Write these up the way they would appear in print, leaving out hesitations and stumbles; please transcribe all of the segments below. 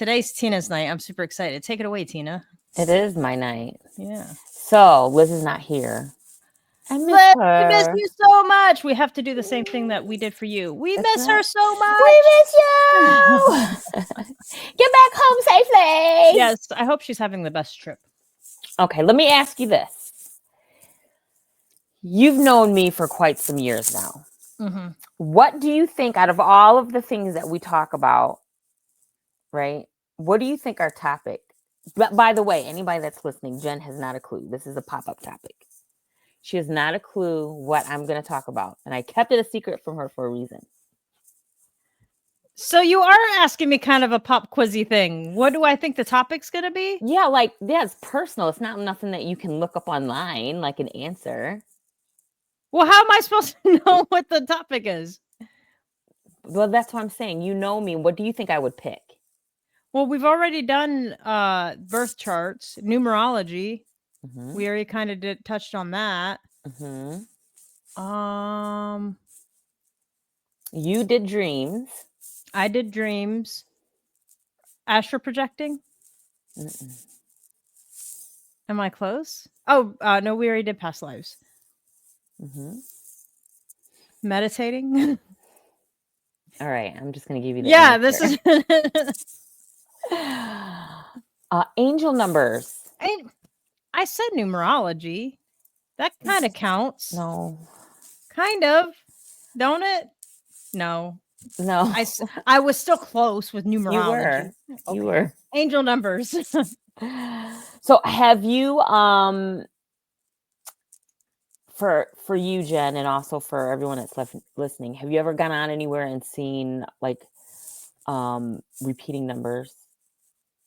today's Tina's night. I'm super excited. Take it away, Tina. It is my night. Yeah. So Liz is not here. I miss Liz, we miss her. you so much. We have to do the same thing that we did for you. We That's miss right. her so much. We miss you. Get back home safely. Yes, I hope she's having the best trip. Okay, let me ask you this. You've known me for quite some years now. Mm-hmm. What do you think out of all of the things that we talk about, right? What do you think our topic? But by the way, anybody that's listening, Jen has not a clue. This is a pop-up topic. She has not a clue what I'm going to talk about. And I kept it a secret from her for a reason. So you are asking me kind of a pop quizzy thing. What do I think the topic's going to be? Yeah, it's personal. It's not nothing that you can look up online, like an answer. Well, how am I supposed to know what the topic is? Well, that's what I'm saying. You know me. What do you think I would pick? Well, we've already done birth charts, numerology. Mm-hmm. We already kind of touched on that. Mm-hmm. You did dreams. I did dreams. Astral projecting. Mm-mm. Am I close? Oh, no, we already did past lives. Mm-hmm. Meditating. All right, I'm just gonna give you the yeah, answer. this is angel numbers. I said numerology. That kind of counts. No. Kind of. Don't it? No. No. I was still close with numerology. You were. Angel numbers. So have you for you, Jen, and also for everyone that's listening, have you ever gone on anywhere and seen like repeating numbers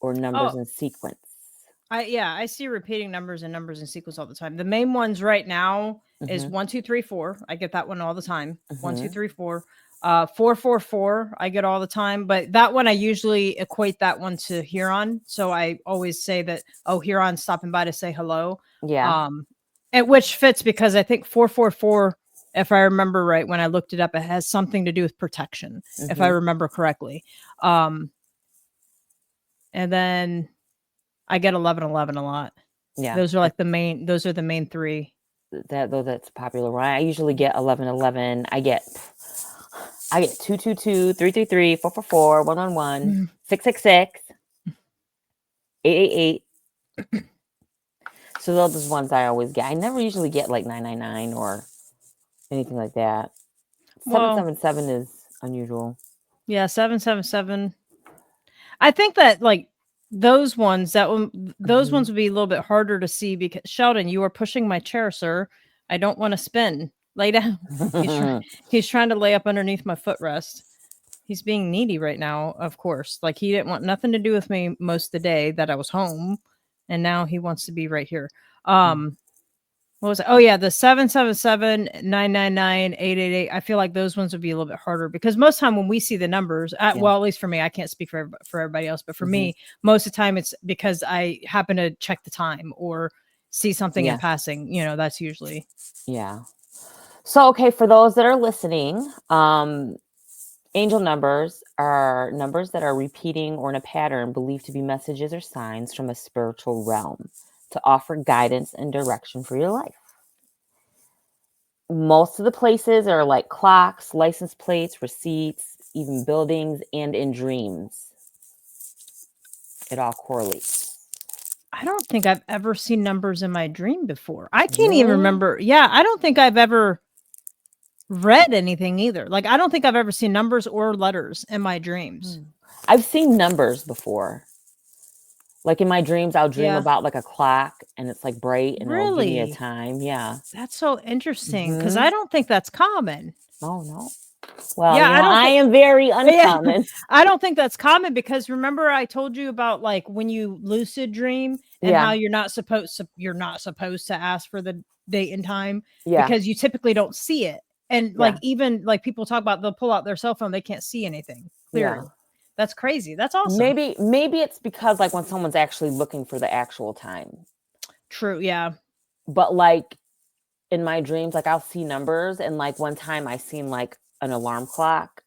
or numbers in sequence? I see repeating numbers and numbers in sequence all the time. The main ones right now is 1, 2, 3, 4. I get that one all the time. 1, 2, 3, 4. 4, 4, 4. I get all the time, but that one I usually equate that one to Huron. So I always say that, oh, Huron's stopping by to say hello. Yeah. And which fits because I think 444, if I remember right, when I looked it up, it has something to do with protection, if I remember correctly. And then I get 1111 a lot. Yeah. Those are like the main three. That's a popular one. I usually get 1111. I get 222, 333, 444, 111, 666, 888. So those are the ones I always get. I never usually get like 999 or anything like that. 777 is unusual. Yeah, 777. I think that like those ones those ones would be a little bit harder to see because Sheldon, you are pushing my chair, sir. I don't want to spin. Lay down. He's trying to lay up underneath my footrest. He's being needy right now, of course. Like he didn't want nothing to do with me most of the day that I was home, and now he wants to be right here. What was it? Oh yeah, the 777, 999, 888. I feel like those ones would be a little bit harder because most time when we see the numbers, well, at least for me, I can't speak for everybody else, but for me, most of the time it's because I happen to check the time or see something in passing. You know, that's usually. Yeah. So, okay, for those that are listening, angel numbers are numbers that are repeating or in a pattern believed to be messages or signs from a spiritual realm to offer guidance and direction for your life. Most of the places are like clocks, license plates, receipts, even buildings, and in dreams. It all correlates. I don't think I've ever seen numbers in my dream before. I can't even remember. Yeah, I don't think I've ever read anything either. Like, I don't think I've ever seen numbers or letters in my dreams. I've seen numbers before. Like in my dreams, I'll dream about like a clock and it's like bright and it'll give me a time. Yeah. That's so interesting because I don't think that's common. Oh, no. Well, yeah, I am very uncommon. I don't think that's common because remember I told you about like when you lucid dream and how you're not supposed to ask for the date and time because you typically don't see it. And like even like people talk about they'll pull out their cell phone, they can't see anything clearly. Yeah. That's crazy. That's awesome. Maybe it's because like when someone's actually looking for the actual time. True, yeah. But like in my dreams, like I'll see numbers and like one time I seen like an alarm clock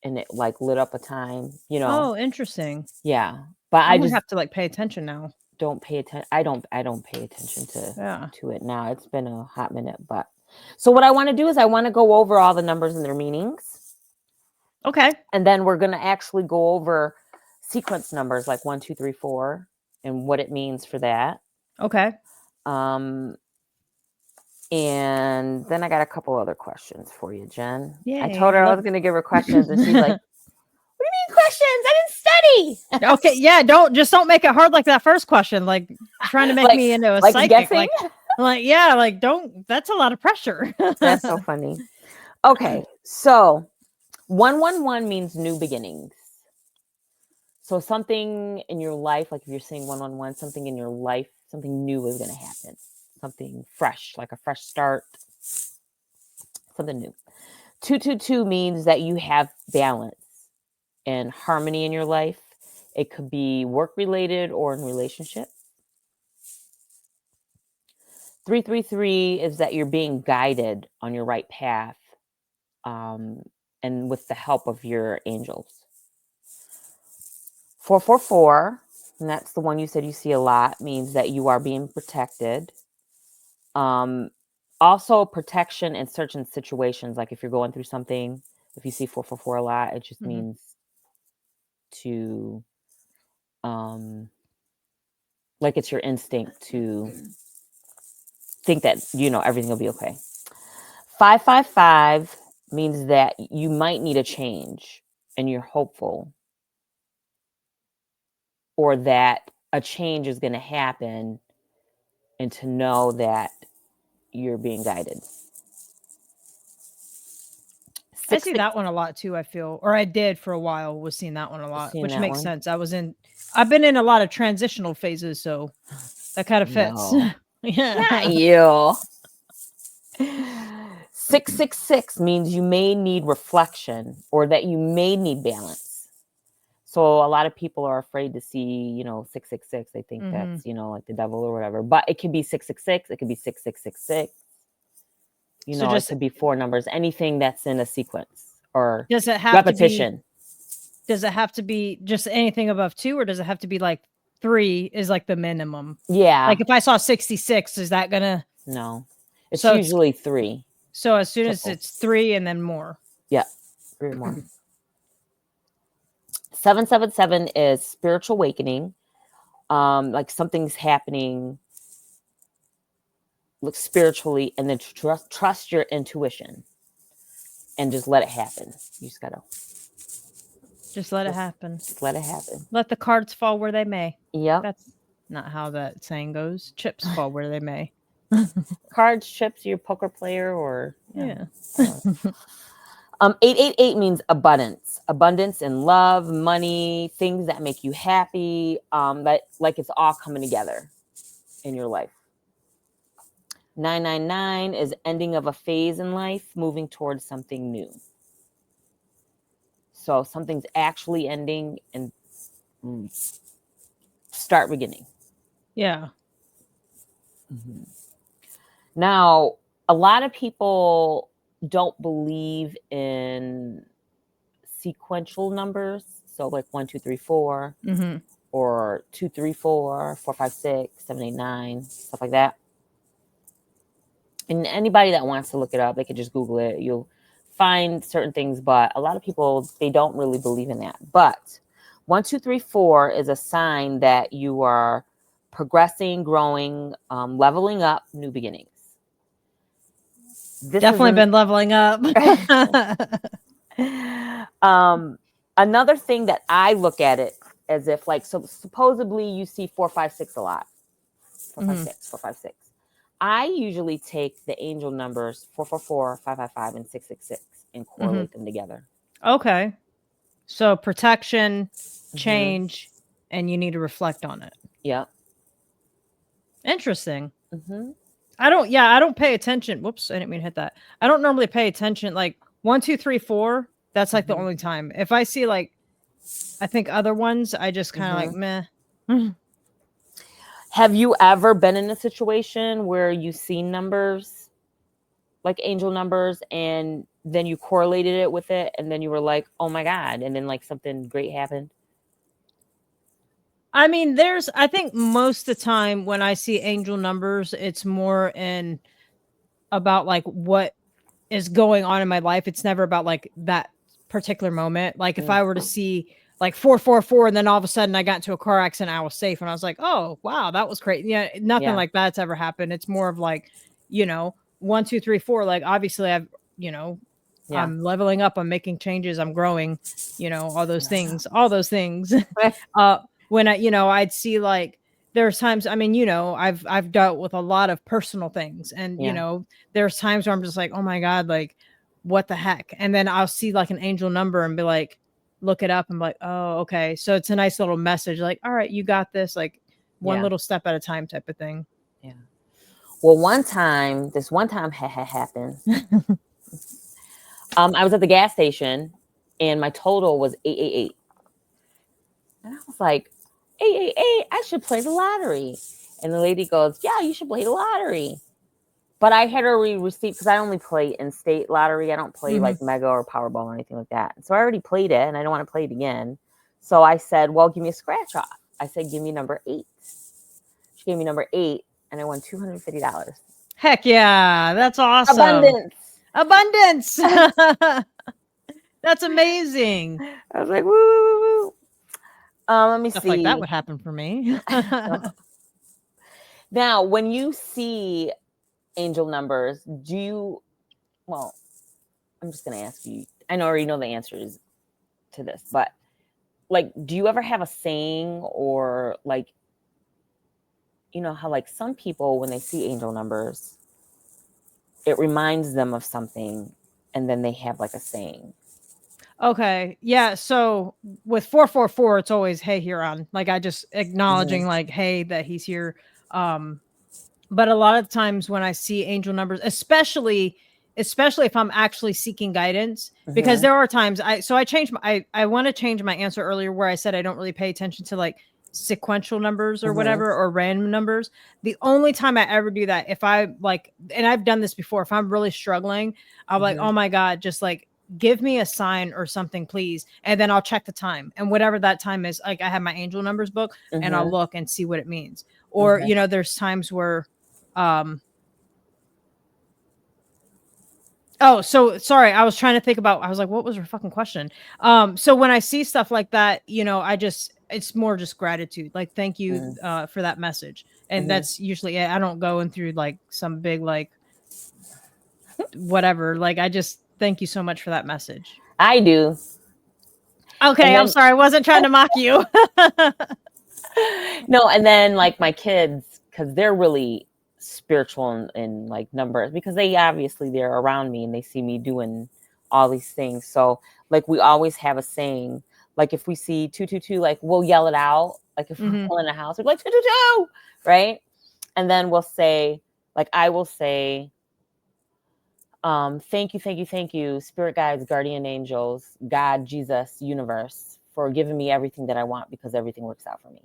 and it like lit up a time, you know. Oh, interesting. Yeah. But I'm I gonna just have to like pay attention now. don't pay attention. I don't pay attention Yeah. to it now. It's been a hot minute, but so what I want to do is I want to go over all the numbers and their meanings, Okay. and then we're going to actually go over sequence numbers like 1, 2, 3, 4 and what it means for that. Okay. Um and then I got a couple other questions for you, Jen. I told her I was going to give her questions and she's like, "What do you mean questions? I didn't study." Okay, yeah, don't make it hard like that first question, like trying to make me into a like psychic. guessing? Yeah, like don't. That's a lot of pressure. That's so funny. Okay, so 111 means new beginnings. So something in your life, like if you're saying 111, something in your life, something new is going to happen. Something fresh, like a fresh start. Something new. 222 means that you have balance and harmony in your life. It could be work related or in relationship. 333 is that you're being guided on your right path, and with the help of your angels. 444, and that's the one you said you see a lot, means that you are being protected. Also protection in certain situations, like if you're going through something, if you see 444 a lot, it just means to like it's your instinct to think that, you know, everything will be okay. 555 means that you might need a change and you're hopeful, or that a change is going to happen, and to know that you're being guided. I see that one a lot too. I feel, or I did for a while, was seeing that one a lot, which makes sense. I've been in a lot of transitional phases, so that kind of fits. No. Yeah. Not you. 666 means you may need reflection, or that you may need balance. So a lot of people are afraid to see, you know, 666. They think that's, you know, like the devil or whatever. But it could be 666. It could be 6666. You know, it could be 4 numbers. Anything that's in a sequence or does it have repetition. Does it have to be just anything above 2, or does it have to be like 3 is like the minimum? Yeah. Like if I saw 66, is that gonna? No, it's usually 3. So as soon as it's 3 and then more. Yeah, 3 or more. 777 is spiritual awakening. Like something's happening, look spiritually, and then trust your intuition and just let it happen. You just gotta let it happen. Just let it happen. Let the cards fall where they may. Yep. That's not how that saying goes. Chips fall where they may. Cards, chips, you're a poker player, or yeah. 888 means abundance. Abundance in love, money, things that make you happy. That like it's all coming together in your life. 999 is ending of a phase in life, moving towards something new. So something's actually ending and start beginning. Yeah. Mm-hmm. Now, a lot of people don't believe in sequential numbers. So like 1, 2, 3, 4, or 2, 3, 4, 4, 5, 6, 7, 8, 9, stuff like that. And anybody that wants to look it up, they can just Google it. You'll find certain things, but a lot of people, they don't really believe in that. But 1, 2, 3, 4 is a sign that you are progressing, growing, leveling up, new beginnings. This definitely been leveling up. Another thing that I look at it as if, like, so supposedly you see 4, 5, 6 a lot. 4, 5, 6, 4, 5, 6. I usually take the angel numbers 444, 555, and 666 and correlate them together. Okay. So protection, change, and you need to reflect on it. Yep. Interesting. I don't pay attention. Whoops, I didn't mean to hit that. I don't normally pay attention. Like 1, 2, 3, 4. That's like the only time. If I see like, I think other ones, I just kind of like meh. Have you ever been in a situation where you've seen numbers, like angel numbers, and then you correlated it with it, and then you were like, oh my God, and then like something great happened? I mean, I think most of the time when I see angel numbers, it's more in about like what is going on in my life. It's never about like that particular moment. Like if I were to see like 444 and then all of a sudden I got into a car accident, I was safe. And I was like, oh, wow, that was crazy. Yeah, nothing Yeah. like that's ever happened. It's more of like, 1, 2, 3, 4. Like obviously you know, Yeah. I'm leveling up, I'm making changes, I'm growing, all those things. When I'd see like there's times, I mean, I've dealt with a lot of personal things and, Yeah. there's times where I'm just like, oh my God, like what the heck? And then I'll see like an angel number and be like, look it up and be like, oh, okay. So it's a nice little message, like, all right, you got this, like one Yeah. little step at a time type of thing. Yeah. Well, this one time had happened. I was at the gas station and my total was 888. And I was like, 888, I should play the lottery. And the lady goes, yeah, you should play the lottery. But I had already received, because I only play in-state lottery. I don't play like Mega or Powerball or anything like that. So I already played it and I don't want to play it again. So I said, well, give me a scratch off. I said, give me number 8. She gave me number 8 and I won $250. Heck yeah, that's awesome. Abundance. That's amazing. I was like, woo, woo, woo. Let me Stuff see. like that would happen for me. Now, when you see angel numbers, well, I'm just going to ask you, I already know the answers to this, but like, do you ever have a saying or like, how like some people, when they see angel numbers, it reminds them of something and then they have like a saying? Okay. Yeah. So with 444, it's always, hey, Huron. Like I just acknowledging like, hey, that he's here. But a lot of times when I see angel numbers, especially if I'm actually seeking guidance, because there are times I want to change my answer earlier where I said I don't really pay attention to like sequential numbers or whatever, or random numbers. The only time I ever do that, if I like, and I've done this before, if I'm really struggling, I'm like, oh my God, just like give me a sign or something, please. And then I'll check the time. And whatever that time is, like I have my angel numbers book and I'll look and see what it means. Or, there's times where, oh, so sorry. I was trying to think about, I was like, what was her fucking question? So when I see stuff like that, it's more just gratitude. Like, thank you for that message. And that's usually it. I don't go in through like some big, like, whatever. Like, I just thank you so much for that message. I do. Okay. I'm sorry. I wasn't trying to mock you. No. And then like my kids, because they're really spiritual in like numbers, because they're around me and they see me doing all these things. So like we always have a saying, like if we see 222, like we'll yell it out. Like if we're in a house, we're like 222, right? And then we'll say, like I will say, thank you, spirit guides, guardian angels, God, Jesus, universe, for giving me everything that I want, because everything works out for me.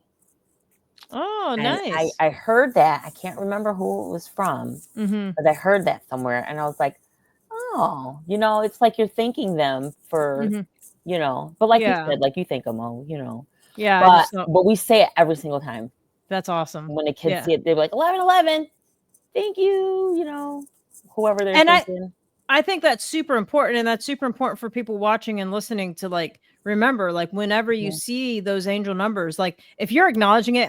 Oh, and nice. I heard that. I can't remember who it was from, but I heard that somewhere. And I was like, oh, it's like you're thanking them for, but like you said, like you thank them all, Yeah. But we say it every single time. That's awesome. When the kids see it, they're like, 11, thank you, whoever they're thinking. I think that's super important, and that's super important for people watching and listening to like remember, like whenever you see those angel numbers, like if you're acknowledging it,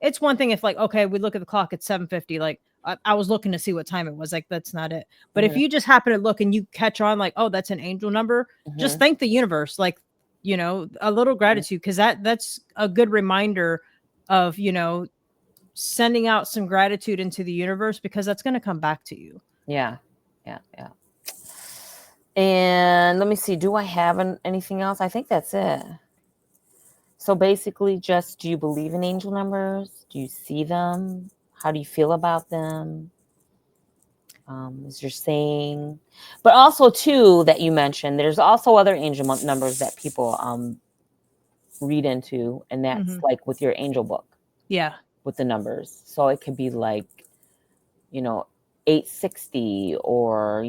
it's one thing if like, okay, we look at the clock at 7:50, like I was looking to see what time it was, like that's not it. But if you just happen to look and you catch on like, oh, that's an angel number, just thank the universe, like a little gratitude, because that's a good reminder of sending out some gratitude into the universe, because that's going to come back to you. Yeah. And let me see, do I have anything else? I think that's it. So basically just, do you believe in angel numbers? Do you see them? How do you feel about them? Is your saying, but also too, that you mentioned, there's also other angel numbers that people read into, and that's like with your angel book. Yeah. With the numbers. So it could be like, 860 or,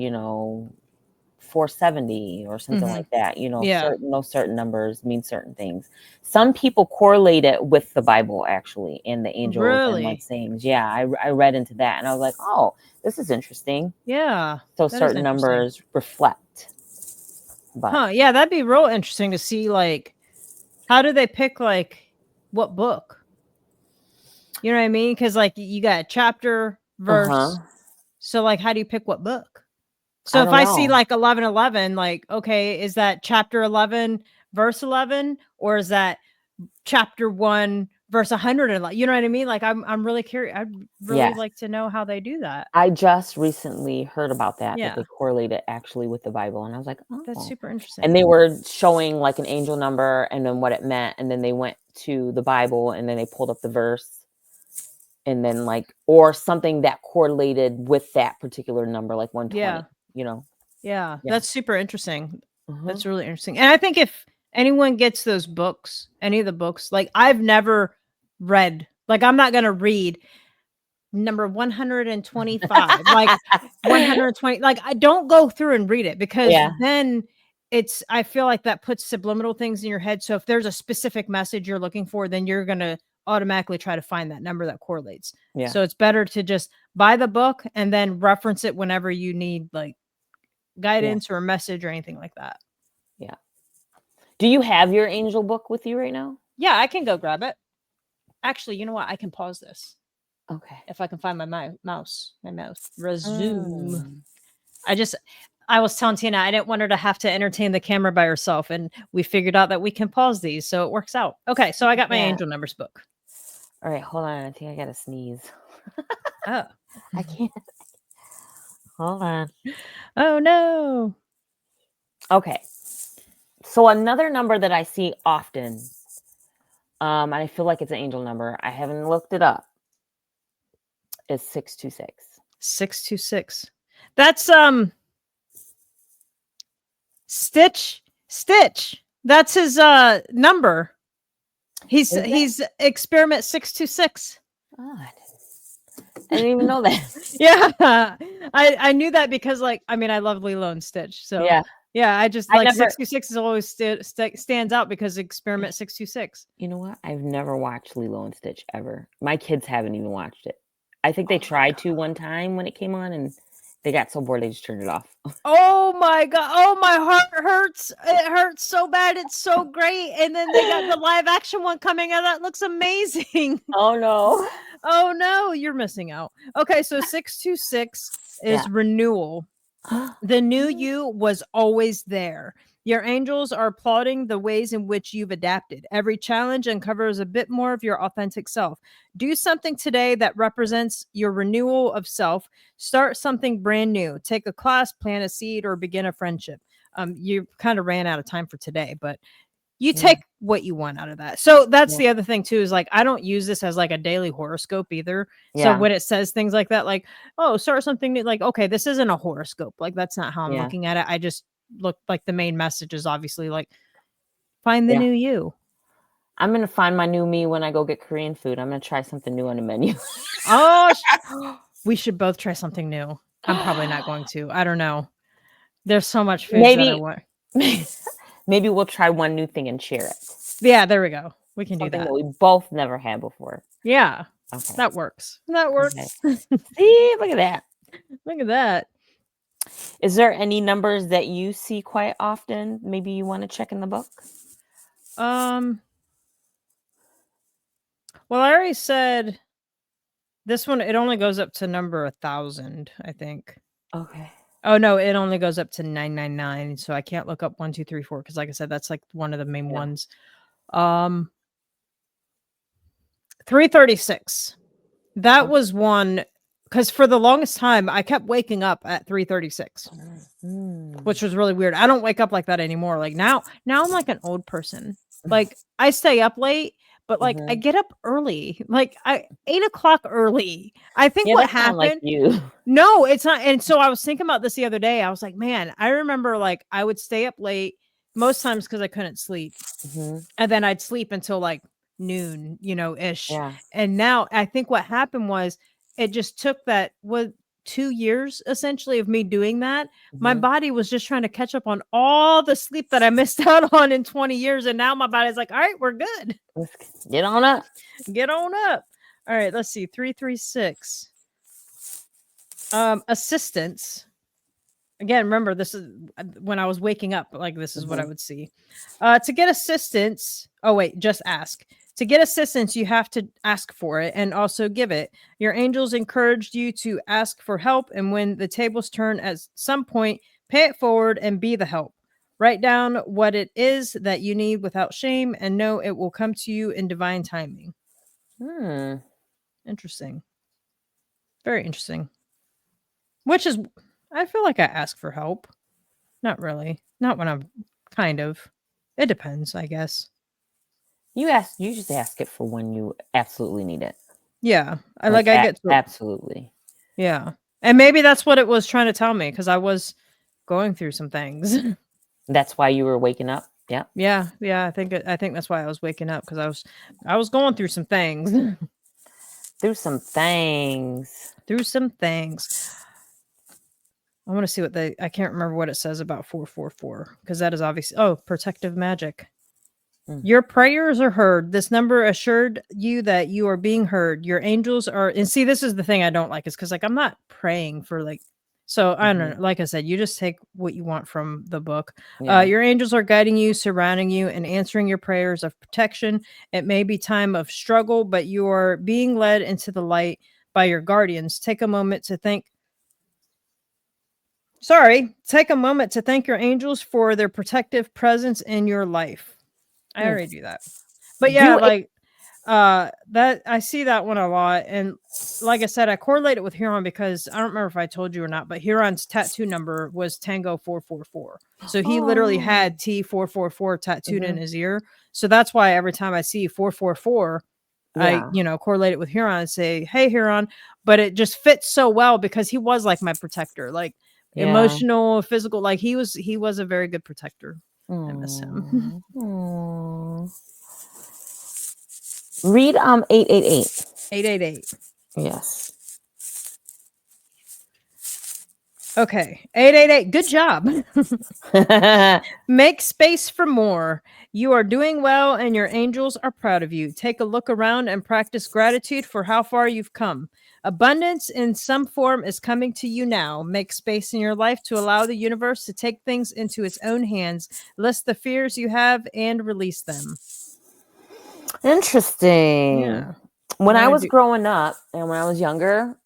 470 or something like that. You know, Yeah. certain numbers mean certain things. Some people correlate it with the Bible actually, and the angels and like Really? sayings. Yeah, I read into that and I was like, oh, this is interesting. Yeah. So That is certain interesting. numbers reflect. But Huh. Yeah, that'd be real interesting to see, like, how do they pick, like, what book? You know what I mean? Because, like, you got chapter, verse. So, like, how do you pick what book? So I if don't I see know. like 11:11, like, okay, is that chapter 11, verse 11, or is that chapter 1, verse 111? You know what I mean? Like, I'm really curious. I'd really Yes. like to know how they do that. I just recently heard about that Yeah, they correlate it actually with the Bible, and I was like, that's oh. super And interesting. they were showing like an angel number and then what it meant, and then they went to the Bible and then they pulled up the verse, and then like or something that correlated with that particular number, like 120. Yeah, You know? yeah, Yeah. that's super interesting. Mhm. That's really interesting. And I think if anyone gets those books, any of the books, like I've never read, like I'm not gonna read number 125, like 120, like I don't go through and read it because Yeah. then I feel like that puts subliminal things in your head. So if there's a specific message you're looking for, then you're going to automatically try to find that number that correlates. Yeah. So it's better to just buy the book and then reference it whenever you need like guidance or a message or anything like that. Yeah. Do you have your angel book with you right now? Yeah, I can go grab it. Actually, you know what? I can pause this Okay. if I can find my mouse. Resume. Mm. I was telling Tina I didn't want her to have to entertain the camera by herself, and we figured out that we can pause these, so it works out. Okay, so I got my Yeah. angel numbers book. All right, hold on. I think I gotta sneeze. Oh. I can't. Hold on. Oh no. Okay. So another number that I see often, and I feel like it's an angel number. I haven't looked it up. Is 626. 626. That's Stitch. That's his number. Is it? He's experiment 626. Oh, I didn't even know that. Yeah. I knew that because like I mean I love Lilo and Stitch. So Yeah. yeah, I just I like never. 626 is always stands out because experiment 626. You know what? I've never watched Lilo and Stitch ever. My kids haven't even watched it. I think they Oh my tried to one time when it came on, and they got so bored they just turned it off. Oh my god. Oh, my heart hurts. It hurts so bad. It's so great. And then they got the live action one coming out. That looks amazing. Oh no. Oh no, you're missing out. Okay, so 626 is Yeah. renewal. The new you was always there. Your angels are applauding the ways in which you've adapted. Every challenge uncovers a bit more of your authentic self. Do something today that represents your renewal of self. Start something brand new. Take a class, plant a seed, or begin a friendship. You kind of ran out of time for today, but you Yeah. take what you want out of that. So that's Yeah. the other thing too, is like I don't use this as like a daily horoscope either. So Yeah. when it says things like that, like, oh, start something new, like, okay, this isn't a horoscope. Like that's not how I'm Yeah. looking at it. I just look like the main message is obviously like find the Yeah. new you. I'm gonna find my new me when I go get Korean food. I'm gonna try something new on the menu. Oh, we should both try something new. I'm probably not going to. I don't know. There's so much food that I Maybe want. maybe we'll try one new thing and share it. Yeah, there we go. We can do Something that. that we both never had before. Yeah, Okay. that works. That works. Okay. See, look at that. Look at that. Is there any numbers that you see quite often? Maybe you want to check in the book? Well, I already said this one, it only goes up to number 1,000, I think. Okay. Oh no, it only goes up to 999. So I can't look up 1, 2, 3, 4 because like I said, that's like one of the main Yeah. ones. 336. That Okay. was one because for the longest time I kept waking up at 336, which was really weird. I don't wake up like that anymore. Like now I'm like an old person. Like I stay up late, but like I Mhm. get up early. Like 8 o'clock early. I think Yeah, what that sound like happened. you. No, it's not. And so I was thinking about this the other day. I was like, man, I remember like I would stay up late most times because I couldn't sleep. Mhm. And then I'd sleep until like noon, ish. Yeah. And now I think what happened was it just took that 2 years essentially of me doing that. My Mhm. body was just trying to catch up on all the sleep that I missed out on in 20 years. And now my body's like, all right, we're good. Let's get on up. Get on up. All right, let's see. 336. Assistance. Again, remember, this is when I was waking up, like this is what I Mhm. would see. To get assistance, oh wait, just ask. To get assistance, you have to ask for it and also give it. Your angels encouraged you to ask for help, and when the tables turn at some point, pay it forward and be the help. Write down what it is that you need without shame and know it will come to you in divine timing. Hmm. Interesting. Very interesting. Which is, I feel like I ask for help. Not really. Not when I'm kind of. It depends, I guess. You just ask it for when you absolutely need it. Yeah. I Like like I get to absolutely. yeah. And maybe that's what it was trying to tell me because I was going through some things. That's why you were waking up. Yeah. Yeah, yeah. I think that's why I was waking up because I was going through some things. Through some things. through some things. I want to see what I can't remember what it says about 444 because that is obviously protective magic. Mm. Your prayers are heard. This number assured you that you are being heard. Your angels are, and see, this is the thing I don't like is because like I'm not praying for like, so I don't know. Mhm. Like I said, you just take what you want from the book. Yeah. Your angels are guiding you, surrounding you, and answering your prayers of protection. It may be time of struggle, but you are being led into the light by your guardians. Take a moment to take a moment to thank your angels for their protective presence in your life. I Hmm. already do that. But yeah, Do it. like that I see that one a lot. And like I said, I correlate it with Huron because I don't remember if I told you or not, but Huron's tattoo number was Tango 444. So he literally Oh. had T444 tattooed in Mhm. his ear. So that's why every time I see 444, Yeah. I correlate it with Huron and say, "Hey Huron," but it just fits so well because he was like my protector, like Yeah. emotional, physical, like he was a very good protector. I miss him. Aw. Read 888. 888. Yes. Okay. 888. Good job. Make space for more. You are doing well and your angels are proud of you. Take a look around and practice gratitude for how far you've come. Abundance in some form is coming to you now. Make space in your life to allow the universe to take things into its own hands. List the fears you have and release them. Interesting. Yeah. When I I was do. growing up and when I was younger,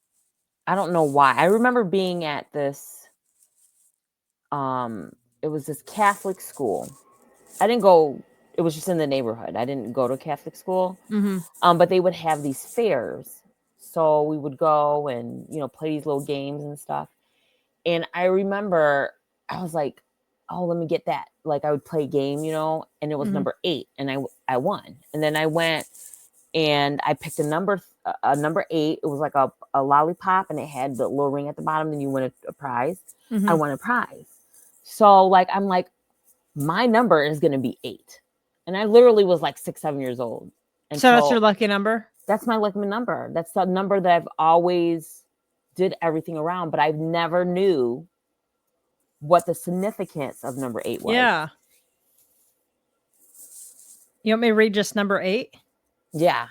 I don't know why. I remember being at this it was this Catholic school. I didn't go, it was just in the neighborhood. I didn't go to Catholic school. Mhm. But they would have these fairs. So we would go and, play these little games and stuff. And I remember I was like, oh, let me get that. Like I would play a game, and it was Mhm. number 8 and I won. And then I went and I picked a number 8. It was like a lollipop and it had the little ring at the bottom and you win a prize. I Mhm. won a prize. So like, I'm like, my number is going to be 8. And I literally was like 6, 7 years old. And So that's so your lucky number? that's my lucky number. That's the number that I've always did everything around, but I never knew what the significance of number 8 was. Yeah. You want me to read just number 8? Yeah.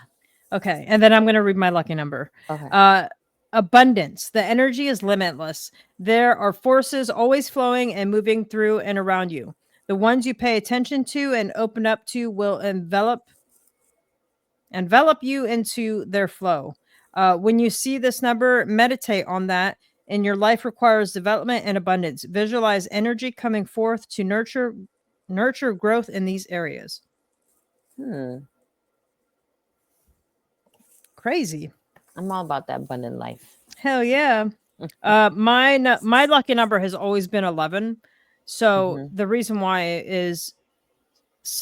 Okay. And then I'm going to read my lucky number. Okay. Abundance. The energy is limitless. There are forces always flowing and moving through and around you. The ones you pay attention to and open up to will envelop you into their flow. When you see this number, meditate on that. And your life requires development and abundance. Visualize energy coming forth to nurture growth in these areas. Crazy. I'm all about that abundant life. Hell yeah. My lucky number has always been 11. So Mhm. the reason why is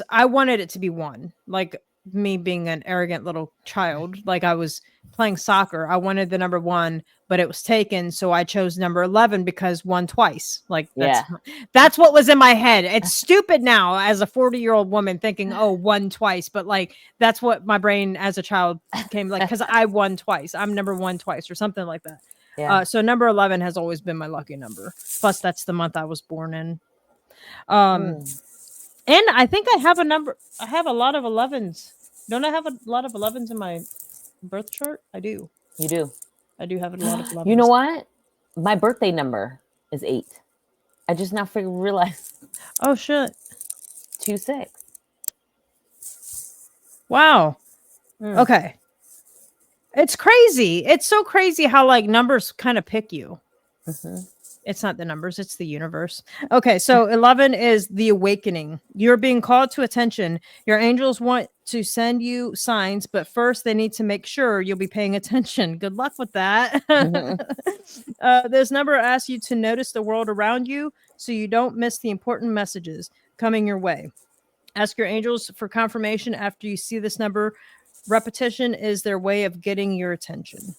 I wanted it to be 1. Like me being an arrogant little child, like I was playing soccer. I wanted the number 1, but it was taken, so I chose number 11 because 1 twice. Like Yeah. that's what was in my head. It's stupid now as a 40-year-old woman thinking, "Oh, 1 twice," but like that's what my brain as a child came like cuz I won twice. I'm number 1 twice or something like that. Yeah. So number 11 has always been my lucky number. Plus, that's the month I was born in. And I think I have a lot of 11s. Don't I have a lot of 11s in my birth chart? I do. You do. I do have a lot of 11s. You know what? My birthday number is 8. I just now realized. Oh, shit. 2-6. Wow. Okay. It's crazy. It's so crazy how like numbers kind of pick you. It's not the numbers, it's the universe. Okay, so 11 is the awakening. You're being called to attention. Your angels want to send you signs, but first they need to make sure you'll be paying attention. Good luck with that. This number asks you to notice the world around you so you don't miss the important messages coming your way. Ask your angels for confirmation after you see this number. Repetition is their way of getting your attention.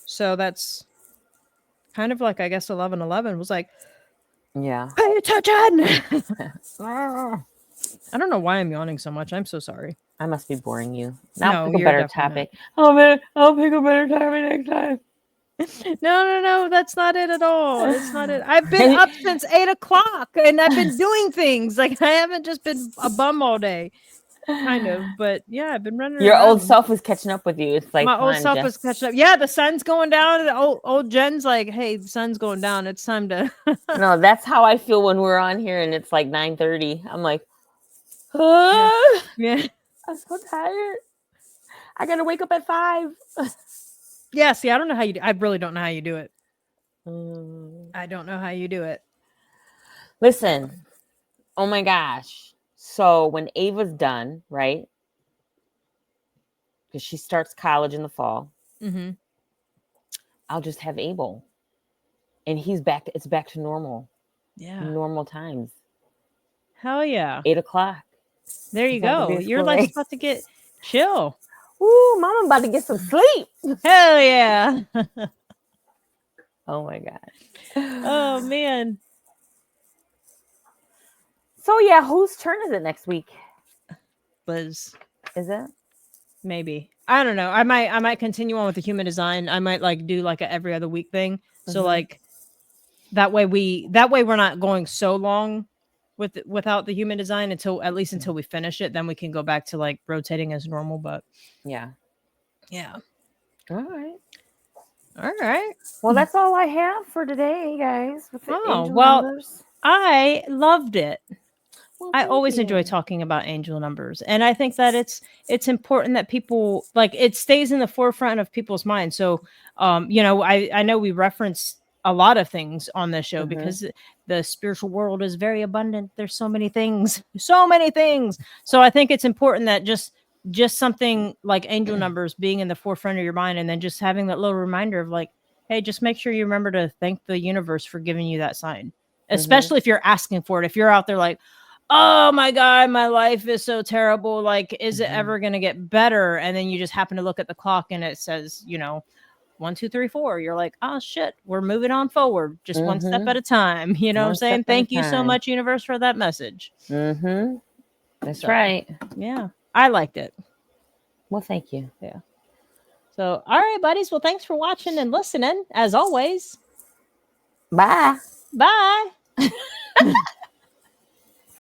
So that's kind of like, I guess 1111 was like, yeah, pay attention. I don't know why I'm yawning so much. I'm so sorry. I must be boring you. Now No, pick a you're better definitely topic. I'll pick a better topic next time. No, that's not it at all. It's not it. I've been up since 8 o'clock and I've been doing things. Like I haven't just been a bum all day. Kind of, but yeah, I've been running Your around. old self is catching up with you. It's like my old self is catching up. Yeah, the sun's going down. And old Jen's like, hey, the sun's going down. It's time to. No, that's how I feel when we're on here and it's like 9:30. I'm like, yeah. I'm so tired. I gotta wake up at 5. Yeah, see, I don't know how you do. I really don't know how you do it. Mm. I don't know how you do it. Listen, oh my gosh. So when Ava's done, right? Because she starts college in the fall. Mm-hmm. I'll just have Abel. And he's back. It's back to normal. Yeah. Normal times. Hell yeah. 8 o'clock. There you go. You're like about to get chill. Ooh, Mama about to get some sleep. Hell yeah. Oh my God. Oh man. So yeah, whose turn is it next week? Liz. Is it? Maybe. I don't know. I might continue on with the human design. I might like do like a every other week thing. So like that way we're not going so long without the human design until we finish it. Then we can go back to like rotating as normal. But yeah. All right. Well, that's all I have for today, guys. With the angel numbers. I loved it. Well, I always enjoy talking about angel numbers, and I think that it's important that people like it stays in the forefront of people's minds. So, I know we reference a lot of things on this show because the spiritual world is very abundant. There's so many things. So I think it's important that just something like angel numbers being in the forefront of your mind, and then just having that little reminder of like, hey, just make sure you remember to thank the universe for giving you that sign, especially if you're asking for it. If you're out there like, oh my God, my life is so terrible. Like, is it ever going to get better? And then you just happen to look at the clock and it says, 1, 2, 3, 4. You're like, oh shit, we're moving on forward. Just one step at a time. You know what I'm saying? Thank you so much, universe, for that message. That's right. Yeah. I liked it. Well, thank you. Yeah. So, all right, buddies. Well, thanks for watching and listening as always. Bye. Bye.